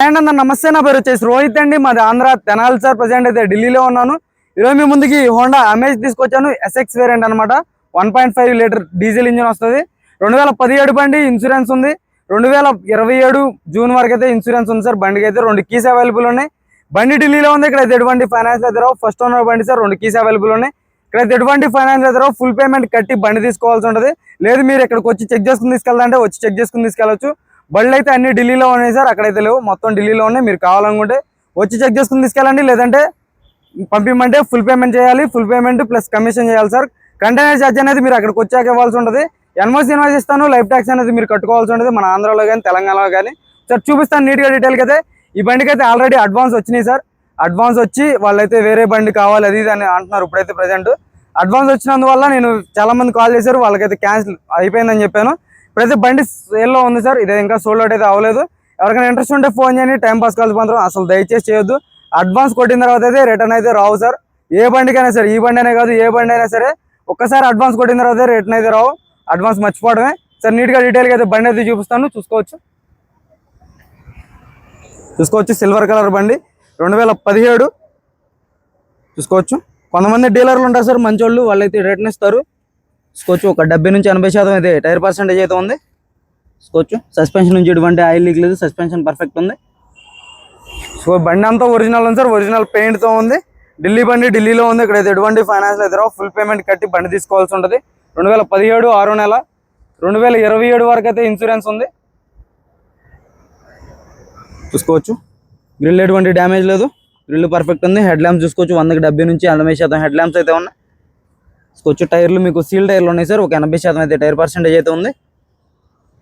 And అన్న నమస్తే, నా పేరు వచ్చేసి రోహిత్ అండి. మాది ఆంధ్ర తెనాలి సార్. ప్రజెంట్ అయితే ఢిల్లీలో ఉన్నాను. ఈరోజు మీ ముందుకి హోండా అమేజ్ తీసుకొచ్చాను. SX వేరియంట్ అనమాట. 1.5 లీటర్ డీజిల్ ఇంజిన్ వస్తుంది. 2017 బండి, ఇన్సూరెన్స్ ఉంది. 2027 జూన్ వరకు అయితే ఇన్సూరెన్స్ ఉంది సార్. బండికి అయితే 2 కీస్ అవైలబుల్ ఉన్నాయి. బండి ఢిల్లీలో ఉంది. ఇక్కడ ఎటువంటి ఫైనాన్స్ అయితే రావు. ఫస్ట్ ఓనర్ బండి సార్. 2 కీస్ అవైలబుల్ ఉన్నాయి. ఇక్కడ ఎటువంటి ఫైనాన్స్ అయితే రావు. ఫుల్ పేమెంట్ కట్టి బండి తీసుకోవాల్సి ఉంటుంది. లేదు మీరు ఇక్కడికి వచ్చి చెక్ చేసుకుని తీసుకెళ్తాంటే వచ్చి చెక్ చేసుకుని తీసుకెళ్ళచ్చు. బళ్ళు అయితే అన్ని ఢిల్లీలో ఉన్నాయి సార్. అక్కడైతే లేవు, మొత్తం ఢిల్లీలో ఉన్నాయి. మీరు కావాలనుకుంటే వచ్చి చెక్ చేసుకుని తీసుకెళ్ళండి. లేదంటే పంపిమంటే ఫుల్ పేమెంట్ చేయాలి. ఫుల్ పేమెంట్ ప్లస్ కమిషన్ చేయాలి సార్. కంటైనర్ ఛార్జ్ అనేది మీరు అక్కడికి వచ్చాక ఇవ్వాల్సి ఉంటుంది. ఎన్ఓసి ఇన్వాయిస్ ఇస్తాను. లైఫ్ ట్యాక్స్ అనేది మీరు కట్టుకోవాల్సి ఉంటుంది, మన ఆంధ్రాలో కానీ తెలంగాణలో కానీ. సార్ చూపిస్తాను నీట్గా డీటెయిల్గా అయితే. ఈ బండికి అయితే ఆల్రెడీ అడ్వాన్స్ వచ్చినాయి సార్. అడ్వాన్స్ వచ్చి వాళ్ళైతే వేరే బండి కావాలి అది ఇది అని అంటున్నారు. ఇప్పుడైతే ప్రజెంట్ అడ్వాన్స్ వచ్చినందువల్ల నేను చాలా మంది కాల్ చేశారు, వాళ్ళకైతే క్యాన్సిల్ అయిపోయిందని చెప్పాను. ఇప్పుడైతే బండి సేల్లో ఉంది సార్. ఇదే ఇంకా సోల్డ్ అవుట్ అయితే అవ్వలేదు. ఎవరికైనా ఇంట్రెస్ట్ ఉంటే ఫోన్ చేయండి. టైం పాస్ కాల్స్ మాత్రం అసలు దయచేసి చేయొద్దు. అడ్వాన్స్ కొట్టిన తర్వాత అయితే రిటర్న్ అయితే రావు సార్. ఏ బండికైనా సరే, ఈ బండి అనే కాదు, ఏ బండి అయినా సరే ఒక్కసారి అడ్వాన్స్ కొట్టిన తర్వాత రిటర్న్ అయితే రావు. Advance మర్చిపోవడమే sir. నీట్గా డీటెయిల్గా అయితే బండి అయితే చూపిస్తాను, చూసుకోవచ్చు. సిల్వర్ కలర్ బండి, 2017 చూసుకోవచ్చు. కొంతమంది డీలర్లు ఉంటారు సార్ మంచోళ్ళు, వాళ్ళైతే రిటర్న్ ఇస్తారు. చూసుకోవచ్చు. ఒక 70 నుంచి 80% అయితే టైర్ పర్సెంటేజ్ అయితే ఉంది. చూసుకోవచ్చు. సస్పెన్షన్ నుంచి ఎటువంటి ఆయిల్ లీక్ లేదు. సస్పెన్షన్ పర్ఫెక్ట్ ఉంది. సో బండి అంతా ఒరిజినల్ ఉంది సార్. ఒరిజినల్ పెయింట్తో ఉంది. ఢిల్లీ బండి ఢిల్లీలో ఉంది. ఇక్కడైతే ఎటువంటి ఫైనాన్స్ అయితే రావు. ఫుల్ పేమెంట్ కట్టి బండి తీసుకోవాల్సి ఉంటుంది. 2017 6వ నెల, 2027 వరకు అయితే ఇన్సూరెన్స్ ఉంది. చూసుకోవచ్చు. గ్రిల్ ఎటువంటి డ్యామేజ్ లేదు. గ్రిల్ పర్ఫెక్ట్ ఉంది. హెడ్ ల్యాంప్స్ చూసుకోవచ్చు. 100కి 70 నుంచి 80% హెడ్ ల్యాంప్స్ అయితే ఉన్నాయి. చూసుకోవచ్చు. టైర్లు మీకు సీల్ టైర్లు ఉన్నాయి సార్. ఒక 80% అయితే టైర్ పర్సెంటేజ్ అయితే ఉంది.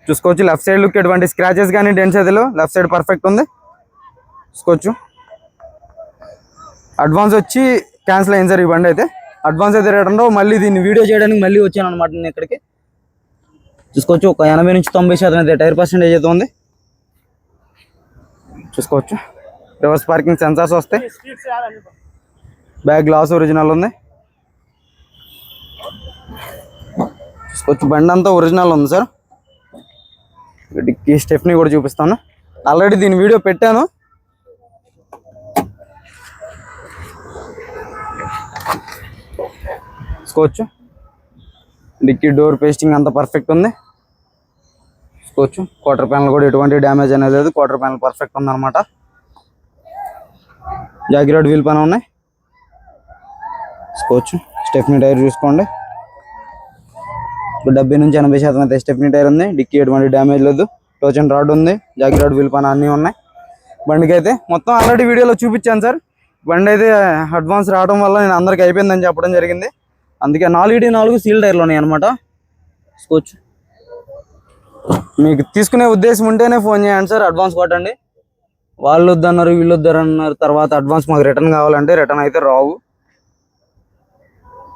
చూసుకోవచ్చు. లెఫ్ట్ సైడ్ లుక్ ఎటువంటి స్క్రాచెస్ కానీ డెంట్స్ అయితే లేవు. లెఫ్ట్ సైడ్ పర్ఫెక్ట్ ఉంది. చూసుకోవచ్చు. అడ్వాన్స్ వచ్చి క్యాన్సిల్ అయింది సార్ ఈ బండి అయితే. అడ్వాన్స్ అయితే రిటర్న్ రావు. మళ్ళీ దీన్ని వీడియో చేయడానికి మళ్ళీ వచ్చాను అనమాట నేను ఇక్కడికి. చూసుకోవచ్చు. ఒక 80 నుంచి 90% అయితే టైర్ పర్సెంటేజ్ అయితే ఉంది. చూసుకోవచ్చు. రివర్స్ పార్కింగ్ సెన్సార్స్ వస్తాయి. బ్యాక్ గ్లాస్ ఒరిజినల్ ఉంది. చూసుకోవచ్చు. బండి అంతా ఒరిజినల్ ఉంది సార్. ఈ స్టెప్ని కూడా చూపిస్తాను. ఆల్రెడీ దీని వీడియో పెట్టాను. చూసుకోవచ్చు. డిక్కీ డోర్ పేస్టింగ్ అంతా పర్ఫెక్ట్ ఉంది. చూసుకోవచ్చు. క్వార్టర్ ప్యానల్ కూడా ఎటువంటి డ్యామేజ్ అనేది లేదు. క్వార్టర్ ప్యానల్ పర్ఫెక్ట్ ఉందన్నమాట. జాగిరాడ్ వీల్ పైన ఉన్నాయి. చూసుకోవచ్చు. స్టెప్నీ టైర్ చూసుకోండి. 70 నుంచి 80% అయితే స్టెప్నీ టైర్ ఉంది. డిక్కీ ఎటువంటి డ్యామేజ్ లేదు. టోచన్ రాడ్ ఉంది. జాగిరాడ్ వీల్ పైన అన్నీ ఉన్నాయి. బండికి అయితే మొత్తం ఆల్రెడీ వీడియోలో చూపించాను సార్. బండి అయితే అడ్వాన్స్ రావడం వల్ల నేను అందరికి అయిపోయిందని చెప్పడం జరిగింది. అందుకే 4 సీల్ టైర్లు ఉన్నాయి అనమాట. చూసుకోవచ్చు. మీకు తీసుకునే ఉద్దేశం ఉంటేనే ఫోన్ చేయండి సార్. అడ్వాన్స్ కొట్టండి. వాళ్ళు వద్దన్నారు, వీళ్ళు వద్దన్నారు, తర్వాత అడ్వాన్స్ మాకు రిటర్న్ కావాలంటే రిటర్న్ అయితే రావు.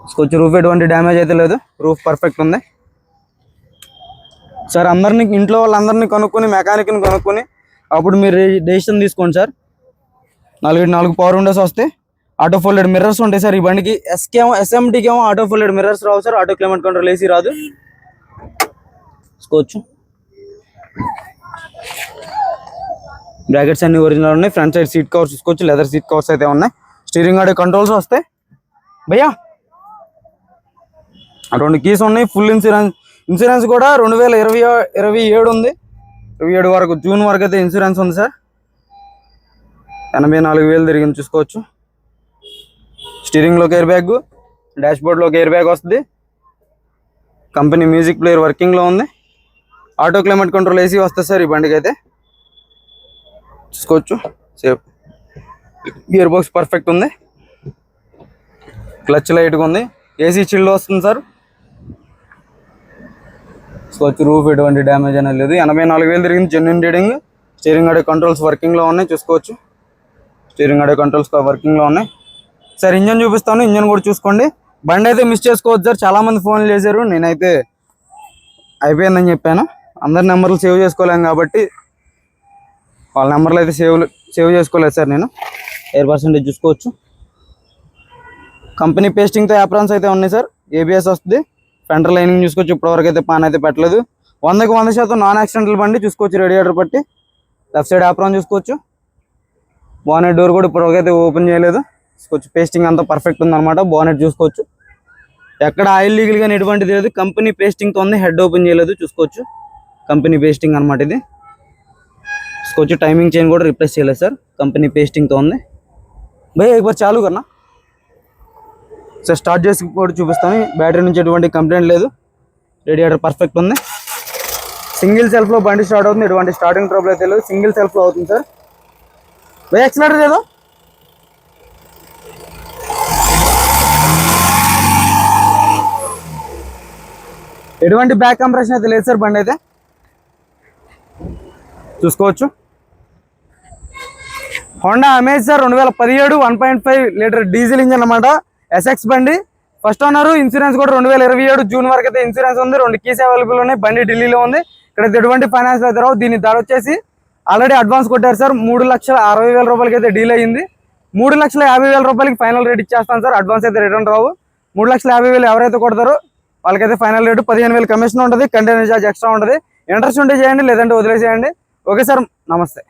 చూసుకోవచ్చు. రూఫ్ ఎటువంటి డ్యామేజ్ అయితే లేదు. రూఫ్ పర్ఫెక్ట్ ఉంది సార్. అందరినీ ఇంట్లో వాళ్ళందరినీ కనుక్కొని మెకానిక్ని కనుక్కొని అప్పుడు మీరు డెసిషన్ తీసుకోండి సార్. 4 పవర్ విండోస్ వస్తాయి. ఆటో ఫోల్డెడ్ మిర్రర్స్ ఉంటాయి సార్ ఈ బండికి. SMTకి ఏమో ఆటో ఫోల్డెడ్ మిర్రర్స్ రావు sir. Auto climate control AC రాదు. చూసుకోవచ్చు. బ్రాకెట్స్ అన్ని ఒరిజినల్ ఉన్నాయి. ఫ్రంట్ సైడ్ సీట్ కవర్స్ చూసుకోవచ్చు. లెదర్ సీట్ కవర్స్ అయితే ఉన్నాయి. స్టీరింగ్ ఆడియో కంట్రోల్స్ వస్తాయి భయ్యా. 2 కీస్ ఉన్నాయి. ఫుల్ ఇన్సూరెన్స్ కూడా 2027 ఉంది. 27 వరకు జూన్ వరకు అయితే ఇన్సూరెన్స్ ఉంది సార్. 84,000 తిరిగింది. చూసుకోవచ్చు. స్టీరింగ్లోకి ఎయిర్ బ్యాగ్, డాష్ బోర్డ్లోకి ఎయిర్ బ్యాగ్ వస్తుంది. కంపెనీ మ్యూజిక్ ప్లేయర్ వర్కింగ్లో ఉంది. ఆటో క్లైమేట్ కంట్రోల్ ఏసీ వస్తుంది సార్ ఈ బండికి అయితే. చూసుకోవచ్చు. సేఫ్ గియర్ బాక్స్ పర్ఫెక్ట్ ఉంది. క్లచ్ లైట్గా ఉంది. ఏసీ చిల్డ్ వస్తుంది సార్. చూసుకోవచ్చు. రూఫ్ ఎటువంటి డ్యామేజ్ అనేది లేదు. 84,000 తిరిగింది. Genuine reading. Steering audio controls వర్కింగ్లో ఉన్నాయి. చూసుకోవచ్చు. స్టీరింగ్ ఆడియో కంట్రోల్స్ వర్కింగ్లో ఉన్నాయి సార్. ఇంజన్ చూపిస్తాను. ఇంజన్ కూడా చూసుకోండి. బండి అయితే మిస్ చేసుకోవద్దు సార్. చాలామంది ఫోన్లు చేశారు. నేనైతే అయిపోయిందని చెప్పాను. అందరి నెంబర్లు సేవ్ చేసుకోలేము కాబట్టి వాళ్ళ నెంబర్లు అయితే సేవ్ చేసుకోలేదు సార్ నేను. ఎయిర్ పర్సెంటేజ్ చూసుకోవచ్చు. కంపెనీ పేస్టింగ్తో యాప్రాన్స్ అయితే ఉన్నాయి సార్. ABS వస్తుంది. ఫెండర్ లైనింగ్ చూసుకోవచ్చు. ఇప్పటివరకు అయితే పాన్ అయితే పెట్టలేదు. 100% నాన్ యాక్సిడెంటల్ బండి. చూసుకోవచ్చు. రేడియేటర్ పట్టి లెఫ్ట్ సైడ్ యాప్రాన్ చూసుకోవచ్చు. బోనెట్ డోర్ కూడా ఇప్పటికైతే ఓపెన్ చేయలేదు. కొంచెం పేస్టింగ్ అంతా పర్ఫెక్ట్ ఉందన్నమాట. బోనెట్ చూసుకోవచ్చు, ఎక్కడ ఆయిల్ లీగల్ కానీ ఎటువంటిది లేదు. కంపెనీ పేస్టింగ్తో ఉంది. హెడ్ ఓపెన్ చేయలేదు, చూసుకోవచ్చు. కంపెనీ పేస్టింగ్ అనమాట ఇది. చూసుకోవచ్చు, టైమింగ్ చైన్ కూడా రిప్లేస్ చేయలేదు సార్, కంపెనీ పేస్టింగ్తో ఉంది. భయ్యా एक बार చాలు కన్నా సార్, స్టార్ట్ చేసి కూడా చూపిస్తాను. బ్యాటరీ నుంచి ఎటువంటి కంప్లైంట్ లేదు. రేడియేటర్ పర్ఫెక్ట్ ఉంది. సింగిల్ సెల్ఫ్లో బండి స్టార్ట్ అవుతుంది, ఎటువంటి స్టార్టింగ్ ట్రబుల్ అయితే లేదు. సింగిల్ సెల్ఫ్లో అవుతుంది సార్. భయ్యా యాక్సిలరేటర్ లేదు, ఎటువంటి బ్యాక్ కంప్రెషన్ అయితే లేదు సార్. బండి అయితే చూసుకోవచ్చు. Honda amaze sir 2017 1.5 litre diesel engine అనమాట. ఎస్ఎక్స్ బండి. First owner. ఇన్సూరెన్స్ కూడా 2027 జూన్ వరకు అయితే ఇన్సూరెన్స్ ఉంది. 2 కీస్ అవైలబుల్ ఉన్నాయి. బండి ఢిల్లీలో ఉంది. ఇక్కడ ఎటువంటి ఫైనాన్స్ అయితే రావు. దీని ధర వచ్చేసి ఆల్రెడీ అడ్వాన్స్ కొట్టారు సార్. 3,60,000 రూపాయలకి అయితే డీల్ అయ్యింది. 3,50,000 రూపాయలకి ఫైనల్ రేట్ ఇచ్చేస్తాను సార్. అడ్వాన్స్ అయితే రిటర్న్ రావు. 3,50,000 ఎవరైతే కొడతారో వాళ్ళకైతే ఫైనల్ రేటు 15,000 కమిషన్ ఉంటుంది. కంటైనర్ ఛార్జ్ ఎక్స్ట్రా ఉంటుంది. ఇంట్రెస్ట్ ఉంటే చేయండి, లేదంటే వదిలేసేయండి. ఓకే సార్, నమస్తే.